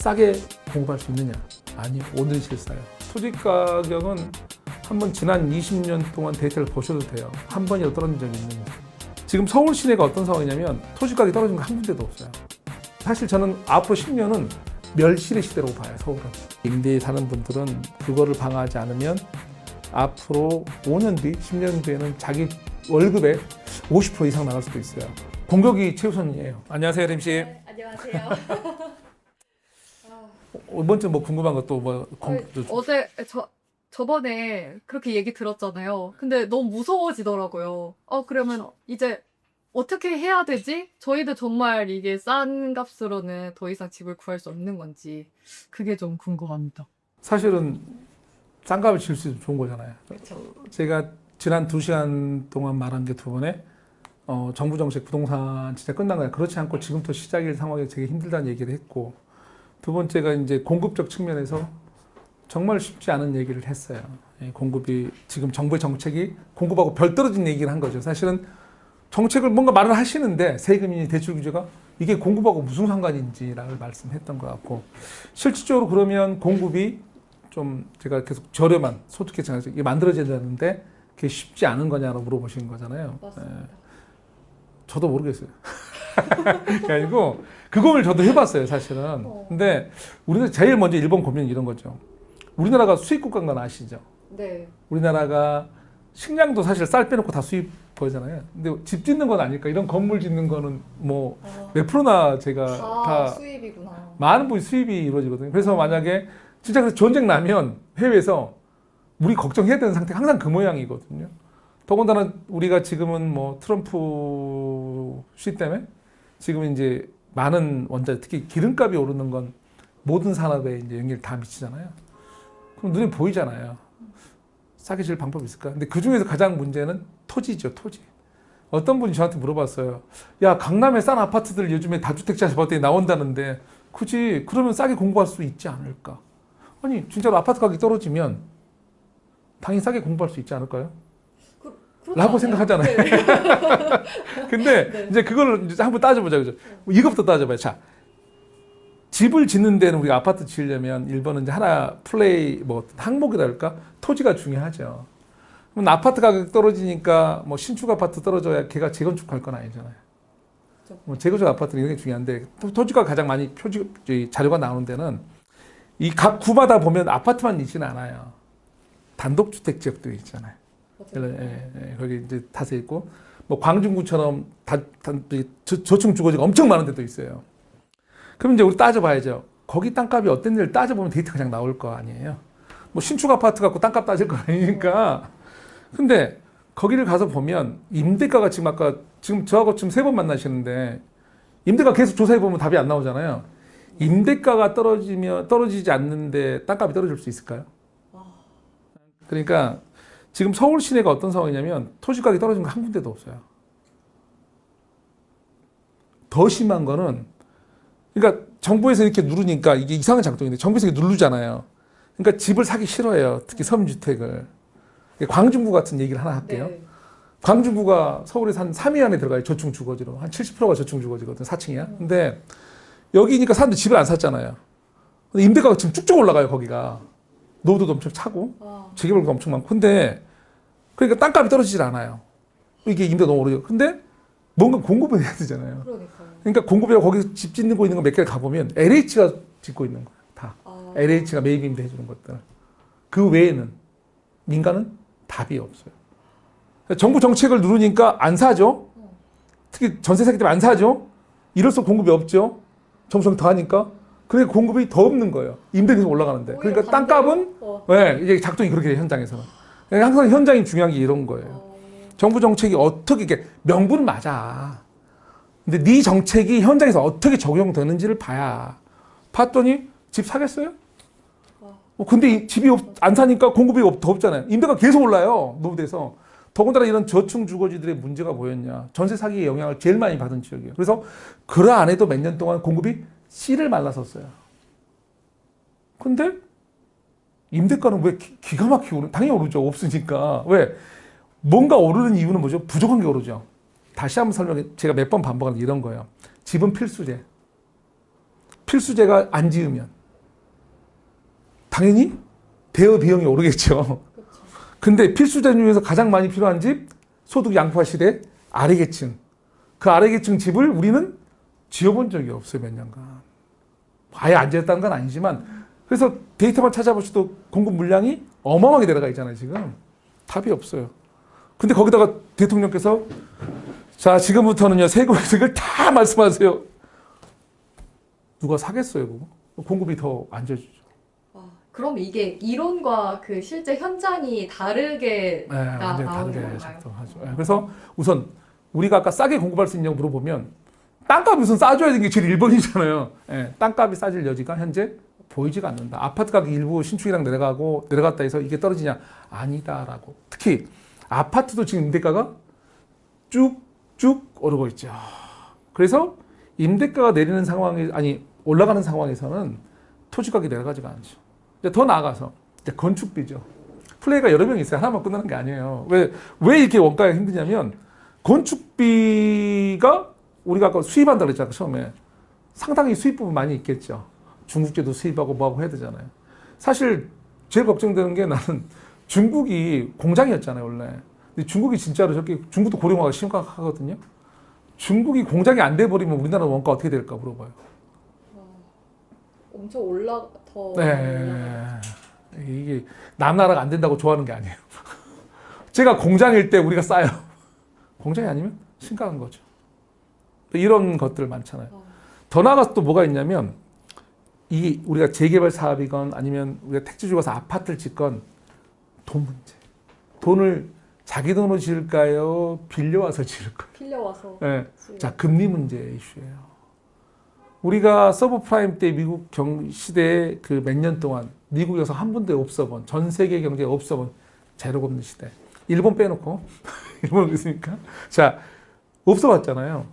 싸게 공급할 수 있느냐? 아니요. 오늘이 제일 싸요. 토지 가격은 한번 지난 20년 동안 데이터를 보셔도 돼요. 한 번이라도 떨어진 적이 있는지. 지금 서울 시내가 어떤 상황이냐면 토지 가격이 떨어진 거 한 군데도 없어요. 사실 저는 앞으로 10년은 멸실의 시대라고 봐요, 서울은. 임대에 사는 분들은 그거를 방어하지 않으면 앞으로 5년 뒤, 10년 뒤에는 자기 월급의 50% 이상 나갈 수도 있어요. 공격이 최우선이에요. 안녕하세요, 림씨. 네, 안녕하세요. 이번 주 뭐 궁금한 것도 뭐 어제 저번에 그렇게 얘기 들었잖아요. 근데 너무 무서워지더라고요. 그러면 이제 어떻게 해야 되지? 저희도 정말 이게 싼 값으로는 더 이상 집을 구할 수 없는 건지 그게 좀 궁금합니다. 사실은 싼 값을 질 수 있으면 좋은 거잖아요. 그렇죠. 제가 지난 2시간 동안 말한 게 두 번에 정부 정책 부동산 진짜 끝난 거야. 그렇지 않고 지금부터 시작일 상황이 되게 힘들다는 얘기를 했고, 두 번째가 이제 공급적 측면에서 정말 쉽지 않은 얘기를 했어요. 공급이 지금 정부의 정책이 공급하고 별 떨어진 얘기를 한 거죠. 사실은 정책을 뭔가 말을 하시는데 세금이니 대출 규제가 이게 공급하고 무슨 상관인지라고 말씀했던 것 같고, 실질적으로 그러면 공급이 좀 제가 계속 저렴한 소득계층에서 이게 만들어져야 되는데 그게 쉽지 않은 거냐고 물어보신 거잖아요. 맞습니다. 저도 모르겠어요. 그게 아니고 그걸 저도 해봤어요, 사실은. 근데 우리는 제일 먼저 일본 고민은 이런 거죠. 우리나라가 수입 국가인 건 아시죠? 네. 우리나라가 식량도 사실 쌀 빼놓고 다 수입 거잖아요. 근데 집 짓는 건 아닐까? 이런 건물 짓는 거는 뭐 몇 프로나 제가 다 수입이구나. 많은 부분이 수입이 이루어지거든요. 그래서 만약에 진짜 그래서 전쟁 나면 해외에서 우리 걱정해야 되는 상태가 항상 그 모양이거든요. 더군다나 우리가 지금은 뭐 트럼프 시 때문에 지금 이제 많은 원자, 특히 기름값이 오르는 건 모든 산업에 이제 영향을 다 미치잖아요. 그럼 눈에 보이잖아요. 싸게 질 방법이 있을까? 근데 그 중에서 가장 문제는 토지죠, 토지. 어떤 분이 저한테 물어봤어요. 야, 강남에 싼 아파트들 요즘에 다주택자 아파트에 나온다는데 굳이 그러면 싸게 공부할 수 있지 않을까? 아니, 진짜로 아파트 가격이 떨어지면 당연히 싸게 공부할 수 있지 않을까요? 라고 생각하잖아요. 네. 근데 네. 이제 그걸 이제 한번 따져보자, 그죠? 이것부터 따져봐요. 자, 집을 짓는 데는 우리가 아파트 지으려면 1번은 이제 하나 플레이 뭐 항목이랄까? 토지가 중요하죠. 그럼 아파트 가격 떨어지니까 뭐 신축 아파트 떨어져야 걔가 재건축할 건 아니잖아요. 뭐 재건축 아파트는 이런 게 중요한데 토지가 가장 많이 자료가 나오는 데는 이 각 구마다 보면 아파트만 있지는 않아요. 단독주택 지역도 있잖아요. 거기 이제 다세 있고, 뭐 광중구처럼 저층 주거지가 엄청 많은 데도 있어요. 그럼 이제 우리 따져봐야죠. 거기 땅값이 어땠는지를 따져보면 데이터가 그냥 나올 거 아니에요. 뭐 신축 아파트 갖고 땅값 따질 거 아니니까. 근데 거기를 가서 보면 임대가가 지금 아까 지금 저하고 지금 3번 만나시는데 임대가 계속 조사해 보면 답이 안 나오잖아요. 임대가가 떨어지지 않는데 땅값이 떨어질 수 있을까요? 그러니까 지금 서울 시내가 어떤 상황이냐면 토지 가격이 떨어진 거 한 군데도 없어요. 더 심한 거는, 그러니까 정부에서 이렇게 누르니까 이게 이상한 작동인데 정부에서 이렇게 누르잖아요. 그러니까 집을 사기 싫어해요. 특히 서민주택을. 광중구 같은 얘기를 하나 할게요. 네. 광중구가 서울에서 한 3위 안에 들어가요. 저층 주거지로. 한 70%가 저층 주거지거든. 4층이야. 근데 여기니까 사람들이 집을 안 샀잖아요. 근데 임대가가 지금 쭉쭉 올라가요, 거기가. 노후도 엄청 차고, 재개발도 엄청 많고. 근데, 그러니까 땅값이 떨어지질 않아요. 이게 임대가 너무 오르죠. 근데 뭔가 공급을 해야 되잖아요. 그러니까 공급이라고 거기서 집 짓는 거 있는 거 몇 개를 가보면 LH가 짓고 있는 거예요. 다. LH가 매입 임대 해주는 것들. 그 외에는 민간은 답이 없어요. 정부 정책을 누르니까 안 사죠. 특히 전세 사기 때문에 안 사죠. 이럴수록 공급이 없죠. 정부정책 더 하니까. 그러니까 공급이 더 없는 거예요. 임대가 계속 올라가는데. 그러니까 땅값은 이게 작동이 그렇게 돼요, 현장에서는. 그러니까 항상 현장이 중요한 게 이런 거예요. 정부 정책이 어떻게 이게 명분은 맞아. 근데 네 정책이 현장에서 어떻게 적용되는지를 봐야. 봤더니 집 사겠어요? 근데 집이 안 사니까 공급이 더 없잖아요. 임대가 계속 올라요, 노후돼서. 더군다나 이런 저층 주거지들의 문제가 뭐였냐. 전세 사기의 영향을 제일 많이 받은 지역이에요. 그래서 그 안에도 몇 년 동안 공급이 씨를 말랐었어요. 근데 임대가는 왜 기가 막히게 오르죠? 당연히 오르죠. 없으니까. 왜? 뭔가 오르는 이유는 뭐죠? 부족한 게 오르죠. 다시 한번 설명해. 제가 몇 번 반복하는 게 이런 거예요. 집은 필수제. 필수제가 안 지으면 당연히 대여 비용이 오르겠죠. 근데 필수제 중에서 가장 많이 필요한 집 소득 양파 시대 아래 계층. 그 아래 계층 집을 우리는 지어본 적이 없어요, 몇 년간. 아예 안 지었다는 건 아니지만 그래서 데이터만 찾아보셔도 공급 물량이 어마어마하게 내려가 있잖아요, 지금. 답이 없어요. 근데 거기다가 대통령께서 자, 지금부터는요, 세금 혜택을 다 말씀하세요. 누가 사겠어요, 그거? 공급이 더 안 져주죠. 그럼 이게 이론과 그 실제 현장이 다르게 네, 완전히 나오는 다르게 건가요? 작동하죠. 네, 그래서 우선 우리가 아까 싸게 공급할 수 있냐고 물어보면 땅값이 우선 싸줘야 되는 게 제일 1번이잖아요. 네, 땅값이 싸질 여지가 현재 보이지가 않는다. 아파트 가격 일부 신축이랑 내려갔다 해서 이게 떨어지냐? 아니다라고. 특히 아파트도 지금 임대가가 쭉쭉 오르고 있죠. 그래서 임대가가 내리는 올라가는 상황에서는 토지 가격이 내려가지가 않죠. 이제 더 나아가서 이제 건축비죠. 플레이가 여러 명 있어요. 하나만 끝나는 게 아니에요. 왜 이렇게 원가가 힘드냐면 건축비가 우리가 아까 수입한다고 그랬잖아요. 처음에. 상당히 수입 부분 많이 있겠죠. 중국제도 수입하고 뭐하고 해야 되잖아요. 사실 제일 걱정되는 게 나는 중국이 공장이었잖아요, 원래. 근데 중국이 진짜로 중국도 고령화가 심각하거든요. 중국이 공장이 안 돼버리면 우리나라 원가 어떻게 될까 물어봐요. 엄청 더 네. 이게 남나라가 안 된다고 좋아하는 게 아니에요. 제가 공장일 때 우리가 싸요. 공장이 아니면 심각한 거죠. 이런 것들 많잖아요. 더 나아가서 또 뭐가 있냐면 이 우리가 재개발 사업이건 아니면 우리가 택지주 가서 아파트를 짓건 돈 문제. 돈을 자기 돈으로 지을까요? 빌려와서 지을까요? 빌려와서. 네. 자, 금리 문제 이슈예요. 우리가 서브프라임 때 미국 시대에 그 몇 년 동안 미국에서 한 번도 없어 본, 전 세계 경제에 없어 본 제로가 없는 시대. 일본 빼놓고. 일본은 있으니까. 자, 없어 봤잖아요.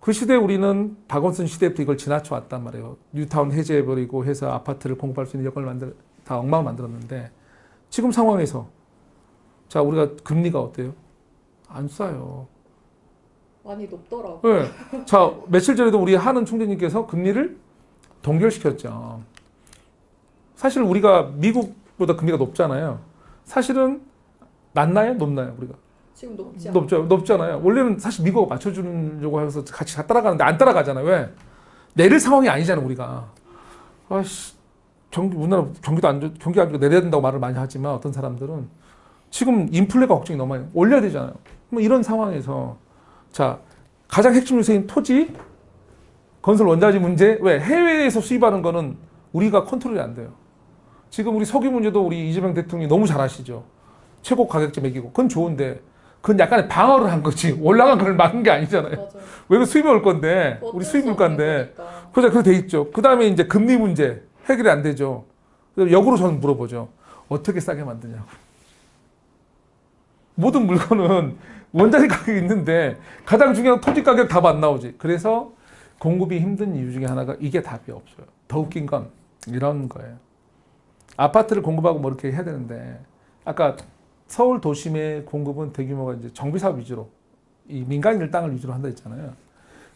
그 시대에 우리는 박원순 시대부터 이걸 지나쳐 왔단 말이에요. 뉴타운 해제해버리고 해서 아파트를 공급할 수 있는 여건을 다 엉망을 만들었는데 지금 상황에서 자, 우리가 금리가 어때요? 안 싸요. 많이 높더라고요. 네. 자, 며칠 전에도 우리 한은 총재님께서 금리를 동결시켰죠. 사실 우리가 미국보다 금리가 높잖아요. 사실은 낮나요? 높나요? 우리가? 지금 높지 않아요. 높잖아요. 원래는 사실 미국가 맞춰주려고 해서 같이 따라가는데 안 따라가잖아요. 왜? 내릴 상황이 아니잖아요, 우리가. 아씨, 우리나라 경기도 경기 안 좋고 내려야 된다고 말을 많이 하지만 어떤 사람들은 지금 인플레가 걱정이 너무 많이 올려야 되잖아요. 뭐 이런 상황에서 자, 가장 핵심 요소인 토지, 건설 원자재 문제, 왜? 해외에서 수입하는 거는 우리가 컨트롤이 안 돼요. 지금 우리 석유 문제도 우리 이재명 대통령이 너무 잘 아시죠? 최고 가격제 매기고. 그건 좋은데, 그건 약간의 방어를 한 거지. 올라간 걸 막은 게 아니잖아요. 맞아요. 왜 수입이 올 건데, 우리 수입 물가인데. 그죠? 그렇게 돼 있죠. 그 다음에 이제 금리 문제, 해결이 안 되죠. 역으로 저는 물어보죠. 어떻게 싸게 만드냐고. 모든 물건은 원자재 가격이 있는데 가장 중요한 토지 가격 답 안 나오지. 그래서 공급이 힘든 이유 중에 하나가 이게 답이 없어요. 더 웃긴 건 이런 거예요. 아파트를 공급하고 뭐 이렇게 해야 되는데 아까 서울 도심의 공급은 대규모가 이제 정비 사업 위주로 이 민간 일당을 위주로 한다 했잖아요.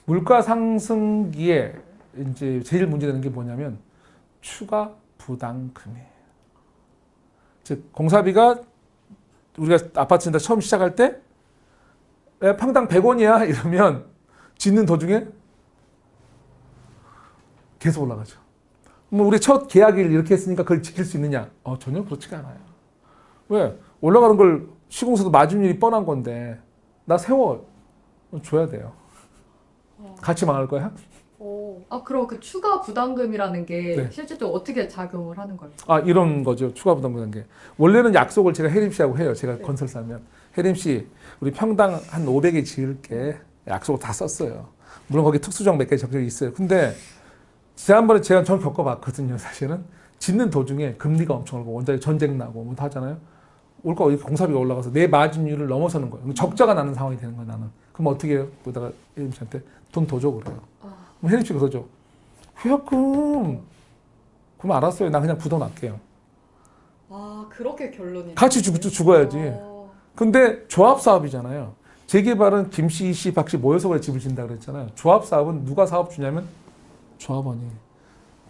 물가 상승기에 이제 제일 문제되는 게 뭐냐면 추가 부담금이에요. 즉 공사비가 우리가 아파트 진다 처음 시작할 때 평당 100원이야 이러면 짓는 도중에 계속 올라가죠. 뭐 우리 첫 계약일 이렇게 했으니까 그걸 지킬 수 있느냐? 전혀 그렇지가 않아요. 왜? 올라가는 걸 시공사도 마진율이 뻔한 건데 나 세워 줘야 돼요. 같이 망할 거야? 그럼 그 추가 부담금이라는 게 네. 실질적으로 어떻게 작용을 하는 거예요? 이런 거죠. 추가 부담이라는 게. 원래는 약속을 제가 혜림 씨하고 해요. 제가 네. 건설사면. 혜림 씨, 우리 평당 한 500에 지을게. 약속을 다 썼어요. 물론 거기 특수정 몇 개 적용이 있어요. 근데 지난번에 제가 전 겪어봤거든요. 사실은. 짓는 도중에 금리가 엄청 오르고 원자재 전쟁 나고 뭐 다 하잖아요. 올까 공사비가 올라가서 내 마진율을 넘어서는 거예요. 적자가 나는 상황이 되는 거예요. 나는. 그럼 어떻게 해요? 그러다가 혜림 씨한테 돈 더 줘 그래요. 그럼 혜림 씨가 그러죠. 휴약금. 그럼 알았어요. 나 그냥 부둬놨게요. 그렇게 결론이 같이 죽어야지. 근데 조합 사업이잖아요. 재개발은 김씨, 이씨, 박씨 모여서 그래 집을 짓는다 그랬잖아요. 조합 사업은 누가 사업 주냐면 조합원이.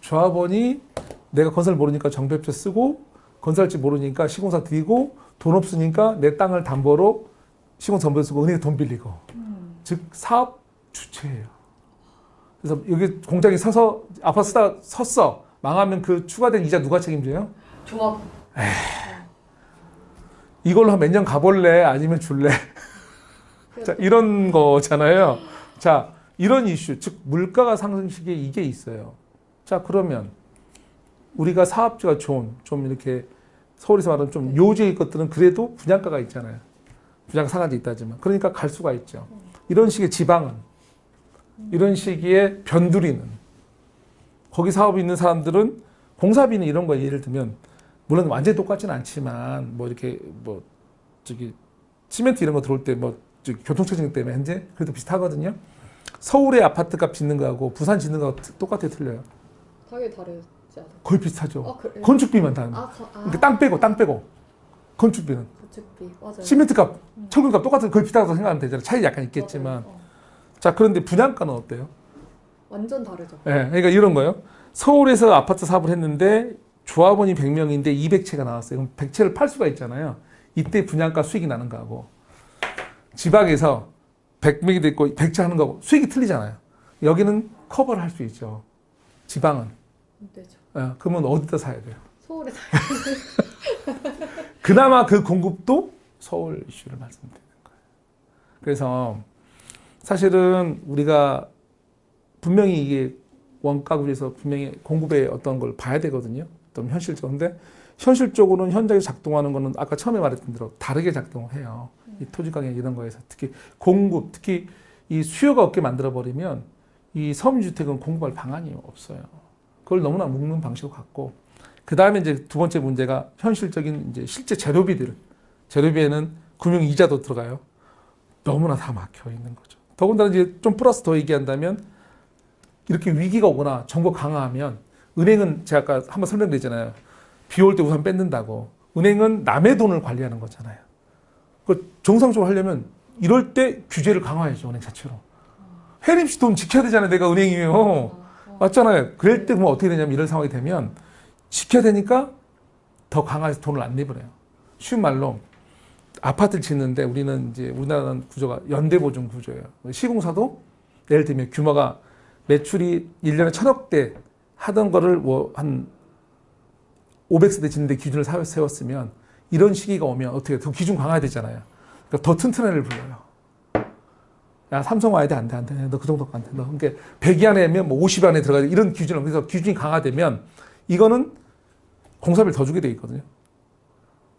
조합원이 내가 건설 모르니까 정비업체 쓰고 건설할지 모르니까 시공사 드리고 돈 없으니까 내 땅을 담보로 시공사 전부 쓰고 은행에 돈 빌리고 즉 사업 주체예요. 그래서 여기 공장이 서서 아파트 쓰다가 섰어. 망하면 그 추가된 이자 누가 책임져요? 조합. 이걸로 한 몇 년 가볼래? 아니면 줄래? 자, 이런 거잖아요. 자, 이런 이슈, 즉 물가가 상승 시기에 이게 있어요. 자, 그러면 우리가 사업주가 좋은, 좀 이렇게 서울에서 말하는 좀 요지의 것들은 그래도 분양가가 있잖아요. 분양가 상한제 있다지만. 그러니까 갈 수가 있죠. 이런 식의 지방은, 이런 시기에 변두리는, 거기 사업이 있는 사람들은 공사비는 이런 거 예를 들면, 물론 완전히 똑같지는 않지만, 뭐 이렇게 뭐, 저기, 시멘트 이런 거 들어올 때 뭐, 교통체증 때문에 현재 그래도 비슷하거든요. 서울의 아파트 값 짓는 거하고 부산 짓는 거하고 똑같아요, 틀려요? 당연히 다르지 않아요? 거의 비슷하죠. 아, 그래요? 건축비만 다른 거. 그러니까 땅 빼고. 건축비는. 건축비, 맞아요. 시멘트 값, 철근 값 똑같은 거의 비슷하다고 생각하면 되잖아요. 차이 약간 있겠지만. 자, 그런데 분양가는 어때요? 완전 다르죠. 네, 그러니까 이런 거예요. 서울에서 아파트 사업을 했는데 조합원이 100명인데 200채가 나왔어요. 그럼 100채를 팔 수가 있잖아요. 이때 분양가 수익이 나는 거하고 지방에서 100명이 됐고 100채 하는 거하고 수익이 틀리잖아요. 여기는 커버를 할 수 있죠. 지방은. 되죠. 그러면 어디다 사야 돼요? 서울에 그나마 그 공급도 서울 이슈를 말씀드리는 거예요. 그래서 사실은 우리가 분명히 이게 원가구에서 분명히 공급의 어떤 걸 봐야 되거든요. 좀 현실적으로. 근데 현실적으로는 현장에서 작동하는 거는 아까 처음에 말했던 대로 다르게 작동을 해요. 이 토지 가격 이런 거에서 특히 공급, 특히 이 수요가 없게 만들어버리면 이 서민주택은 공급할 방안이 없어요. 그걸 너무나 묶는 방식으로 갖고 그 다음에 이제 두 번째 문제가 현실적인 이제 실제 재료비들. 재료비에는 금융 이자도 들어가요. 너무나 다 막혀 있는 거죠. 더군다나 이제 좀 플러스 더 얘기한다면 이렇게 위기가 오거나 정부 강화하면 은행은 제가 아까 한번 설명드렸잖아요. 비 올 때 우산 뺏는다고. 은행은 남의 돈을 관리하는 거잖아요. 그 정상적으로 하려면 이럴 때 규제를 강화해야죠. 은행 자체로. 혜림 씨 돈 지켜야 되잖아요. 내가 은행이에요. 맞잖아요. 그럴 때 그러면 어떻게 되냐면 이런 상황이 되면 지켜야 되니까 더 강화해서 돈을 안 내버려요. 쉬운 말로 아파트를 짓는데 우리는 이제 우리나라는 구조가 연대보증 구조예요. 시공사도 예를 들면 규모가 매출이 1년에 1,000억대 하던 거를 뭐 한 500세대 짓는데 기준을 세웠으면 이런 시기가 오면 어떻게 더 기준 강화되잖아요. 그러니까 더 튼튼한 애를 불러요. 야, 삼성 와야 돼, 안 돼, 안 돼. 너 그 정도가 안 돼. 너 그러니까 100이 안에면 뭐 50 안에 들어가야 돼. 이런 기준을. 그래서 기준이 강화되면 이거는 공사비를 더 주게 돼 있거든요.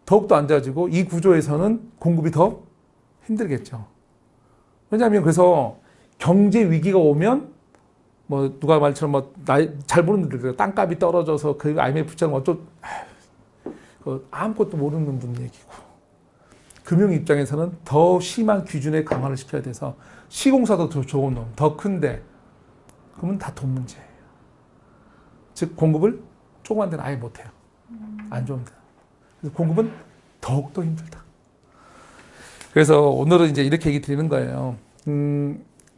더욱더 안 좋아지고 이 구조에서는 공급이 더 힘들겠죠. 왜냐하면 그래서 경제 위기가 오면 뭐 누가 말처럼 뭐 잘 모르는 분들 땅값이 떨어져서 그 IMF처럼 아무것도 모르는 분 얘기고 금융 입장에서는 더 심한 기준의 강화를 시켜야 돼서 시공사도 더 좋은 놈, 더 큰데 그러면 다 돈 문제예요. 즉 공급을 조그만 데는 아예 못해요. 안 좋은 데. 그래서 공급은 더욱더 힘들다. 그래서 오늘은 이제 이렇게 얘기 드리는 거예요.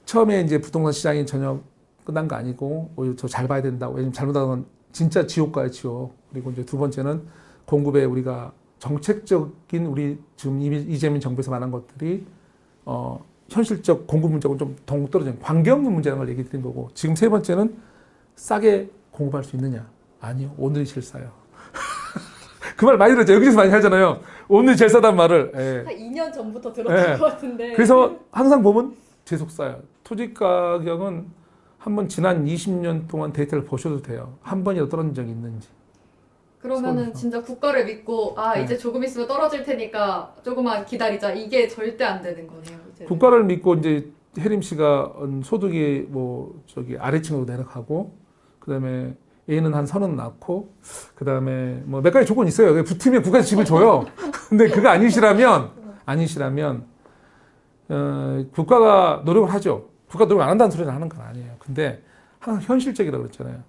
처음에 이제 부동산 시장이 전혀 끝난 거 아니고 오히려 더 잘 봐야 된다고. 왜냐면 잘못하면 진짜 지옥가요, 지옥. 그리고 이제 두 번째는 공급에 우리가 정책적인 우리 지금 이재명 정부에서 말한 것들이 현실적 공급 문제하고 좀 동떨어진 관계없는 문제라는 걸 얘기 드린 거고 지금 세 번째는 싸게 공급할 수 있느냐? 아니요. 오늘이 제일 싸요. 그 말 많이 들었죠. 여기서 많이 하잖아요. 오늘 제일 싸단 말을. 예. 한 2년 전부터 들었던 것 같은데. 그래서 항상 보면 계속 싸요. 토지 가격은 한번 지난 20년 동안 데이터를 보셔도 돼요. 한 번이라도 떨어진 적이 있는지. 그러면은 서울에서. 진짜 국가를 믿고 네. 이제 조금 있으면 떨어질 테니까 조금만 기다리자. 이게 절대 안 되는 거네요. 이제는. 국가를 믿고 이제 혜림 씨가 소득이 뭐 저기 아래층으로 내려가고 그다음에 애는 한 30 낳고 그다음에 뭐 몇 가지 조건이 있어요. 붙으면 국가에서 집을 줘요. 근데 그거 아니시라면 국가가 노력을 하죠. 국가 노력 안 한다는 소리를 하는 건 아니에요. 근데 항상 현실적이라고 그랬잖아요.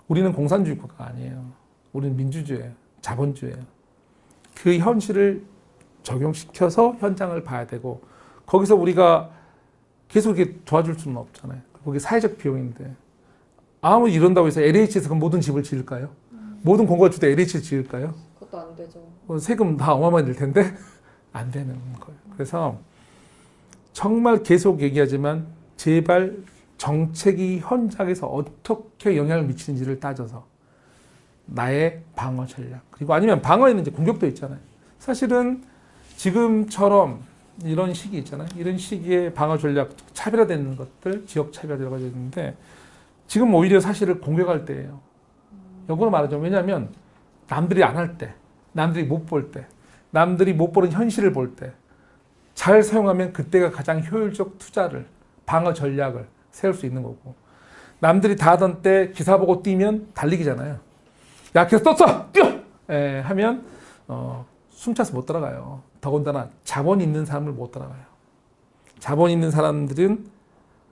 우리는 공산주의 국가가 아니에요. 우리는 민주주의예요. 자본주의예요. 그 현실을 적용시켜서 현장을 봐야 되고 거기서 우리가 계속 이렇게 도와줄 수는 없잖아요. 거기 사회적 비용인데 아무리 이런다고 해서 LH에서 그 모든 집을 지을까요? 모든 공과주도 LH에서 지을까요? 그것도 안 되죠. 세금 다 어마어마하게 들 텐데 안 되는 거예요. 그래서 정말 계속 얘기하지만 제발 정책이 현장에서 어떻게 영향을 미치는지를 따져서 나의 방어 전략, 그리고 아니면 방어에는 이제 공격도 있잖아요. 사실은 지금처럼 이런 시기 있잖아요. 이런 시기에 방어 전략, 차별화되는 것들, 지역 차별화가 되는데 지금 오히려 사실을 공격할 때예요. 역으로 말하자면, 왜냐하면 남들이 안 할 때, 남들이 못 볼 때, 남들이 못 보는 현실을 볼 때 잘 사용하면 그때가 가장 효율적 투자를, 방어 전략을 세울 수 있는 거고, 남들이 다 하던 때 기사 보고 뛰면 달리기잖아요. 야, 기사 떴어! 뛰어! 하면 숨차서 못 따라가요. 더군다나 자본 있는 사람을 못 따라가요. 자본 있는 사람들은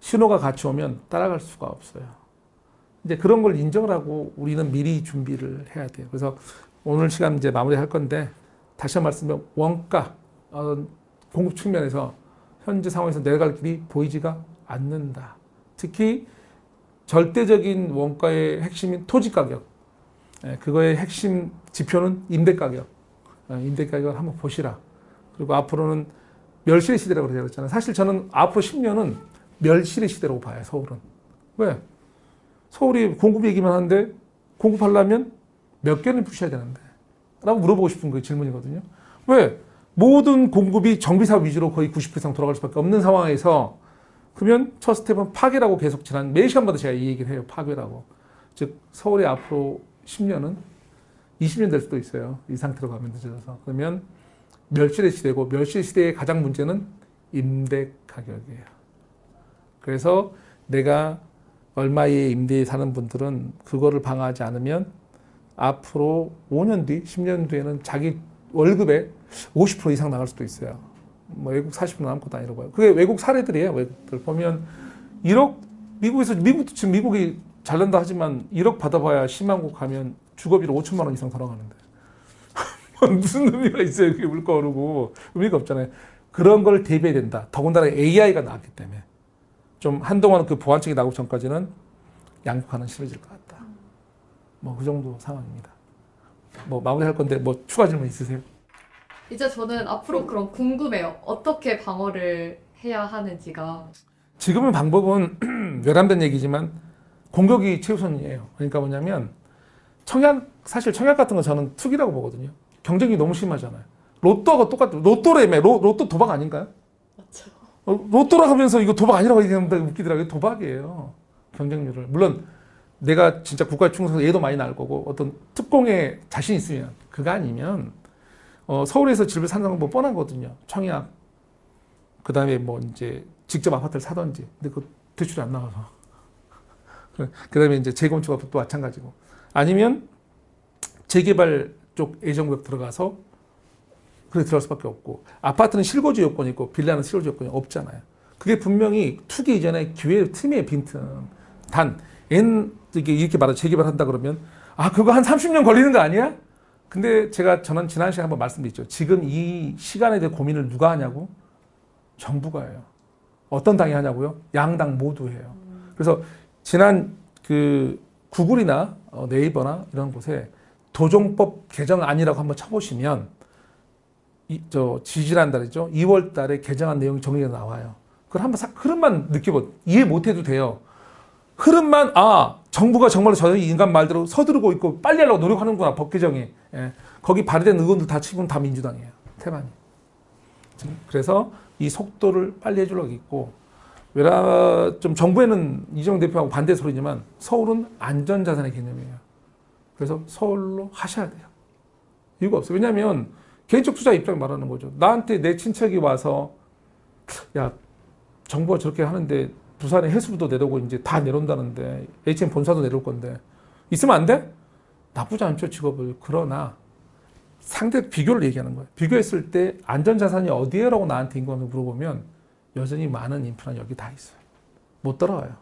신호가 같이 오면 따라갈 수가 없어요. 이제 그런 걸 인정을 하고 우리는 미리 준비를 해야 돼요. 그래서 오늘 시간 이제 마무리할 건데, 다시 한 번 말씀드리면 원가, 공급 측면에서 현재 상황에서 내려갈 길이 보이지가 않는다. 특히 절대적인 원가의 핵심인 토지 가격, 그거의 핵심 지표는 임대 가격. 임대 가격을 한번 보시라. 그리고 앞으로는 멸실의 시대라고 그랬잖아요. 사실 저는 앞으로 10년은 멸실의 시대라고 봐요, 서울은. 왜? 서울이 공급 얘기만 하는데 공급하려면 몇 개를 부셔야 되는데? 라고 물어보고 싶은 그 질문이거든요. 왜? 모든 공급이 정비사업 위주로 거의 90% 이상 돌아갈 수밖에 없는 상황에서, 그러면 첫 스텝은 파괴라고 계속 지난 매 시간마다 제가 이 얘기를 해요. 파괴라고. 즉 서울의 앞으로 10년은 20년 될 수도 있어요. 이 상태로 가면 늦어서. 그러면 멸실의 시대고, 멸실의 시대의 가장 문제는 임대 가격이에요. 그래서 내가 얼마의 임대에 사는 분들은 그거를 방어하지 않으면 앞으로 5년 뒤, 10년 뒤에는 자기 월급의 50% 이상 나갈 수도 있어요. 뭐 외국 40% 남고도 아니라고요. 그게 외국 사례들이에요. 외국들 보면 1억, 미국도 지금 미국이 잘난다 하지만 1억 받아봐야 10만 국 가면 주거비로 5천만 원 이상 돌아가는데 무슨 의미가 있어요? 그게 물가 오르고 의미가 없잖아요. 그런 걸 대비해야 된다. 더군다나 AI가 나왔기 때문에 좀 한동안 그 보완책이 나오기 전까지는 양극화는 싫어질 것 같다. 뭐 그 정도 상황입니다. 뭐 마무리할 건데 뭐 추가 질문 있으세요? 이제 저는 앞으로 그럼 궁금해요. 어떻게 방어를 해야 하는지가. 지금의 방법은 외람된 얘기지만 공격이 최우선이에요. 그러니까 뭐냐면 사실 청약 같은 건 저는 투기라고 보거든요. 경쟁이 너무 심하잖아요. 로또하고 똑같아요. 로또라며. 로또 도박 아닌가요? 맞죠. 로또라 하면서 이거 도박 아니라고 얘기하는데 웃기더라고요. 도박이에요. 경쟁률을. 물론 내가 진짜 국가에 충성해서 얘도 많이 나을 거고, 어떤 특공에 자신 있으면, 그거 아니면 서울에서 집을 사는 방법 뻔하거든요. 청약, 그 다음에 뭐 이제 직접 아파트를 사든지. 근데 그 대출이 안 나와서. 그 다음에 이제 재건축업도 마찬가지고. 아니면 재개발 쪽 A정부역 들어가서 그렇게 들어갈 수밖에 없고, 아파트는 실거주 요건이 있고 빌라는 실거주 요건이 없잖아요. 그게 분명히 투기 이전에 기회 틈의 빈틈. 단 이렇게 말해 재개발한다 그러면 그거 한 30년 걸리는 거 아니야? 근데 저는 지난 시간에 한번 말씀드렸죠. 지금 이 시간에 대해 고민을 누가 하냐고? 정부가 해요. 어떤 당이 하냐고요? 양당 모두 해요. 그래서 지난 그 구글이나 네이버나 이런 곳에 도정법 개정안이라고 한번 쳐보시면 지지난달이죠. 2월 달에 개정안 내용이 정리가 나와요. 그걸 한번 흐름만 이해 못해도 돼요. 흐름만 정부가 정말로 저 인간 말대로 서두르고 있고 빨리 하려고 노력하는구나, 법 개정이. 거기 발의된 의원들 다 치고는 다 민주당이에요. 태반이. 그래서 이 속도를 빨리 해주려고 있고, 좀 정부에는 이재명 대표하고 반대 소리지만 서울은 안전자산의 개념이에요. 그래서 서울로 하셔야 돼요. 이유가 없어요. 왜냐하면 개인적 투자 입장 말하는 거죠. 나한테 내 친척이 와서 야, 정부가 저렇게 하는데 부산에 해수부도 내려오고 이제 다 내려온다는데 HM 본사도 내려올 건데 있으면 안 돼? 나쁘지 않죠, 직업을. 그러나 상대 비교를 얘기하는 거예요. 비교했을 때 안전자산이 어디에라고 나한테 인구를 물어보면 여전히 많은 인프라는 여기 다 있어요. 못 따라와요.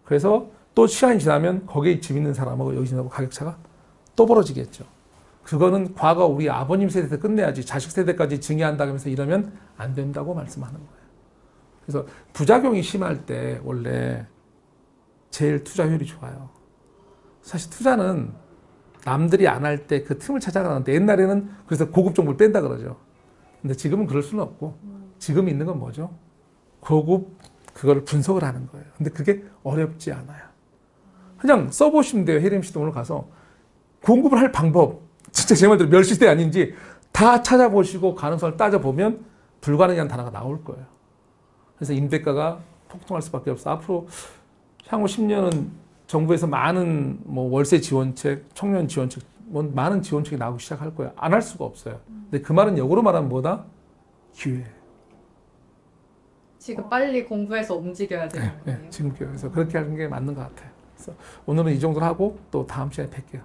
그래서 또 시간이 지나면 거기에 집 있는 사람하고 여기 지나고 가격차가 또 벌어지겠죠. 그거는 과거 우리 아버님 세대 때 끝내야지 자식 세대까지 증여한다고 하면서 이러면 안 된다고 말씀하는 거예요. 그래서 부작용이 심할 때 원래 제일 투자율이 좋아요. 사실 투자는 남들이 안 할 때 그 틈을 찾아가는데 옛날에는 그래서 고급 정보를 뺀다 그러죠. 근데 지금은 그럴 수는 없고 지금 있는 건 뭐죠? 고급 그거를 분석을 하는 거예요. 근데 그게 어렵지 않아요. 그냥 써보시면 돼요. 혜림 씨도 오늘 가서 공급을 할 방법 진짜 제 말대로 멸시대 아닌지 다 찾아보시고 가능성을 따져보면 불가능한 단어가 나올 거예요. 그래서 임대가가 폭등할 수밖에 없어. 앞으로 향후 10년은 정부에서 많은 뭐 월세 지원책, 청년 지원책, 뭐 많은 지원책이 나오기 시작할 거예요. 안 할 수가 없어요. 근데 그 말은 역으로 말하면 뭐다? 기회. 지금 빨리 공부해서 움직여야 되는 거예요. 지금 기회에서 그렇게 하는 게 맞는 것 같아요. 그래서 오늘은 이 정도로 하고 또 다음 시간에 뵐게요.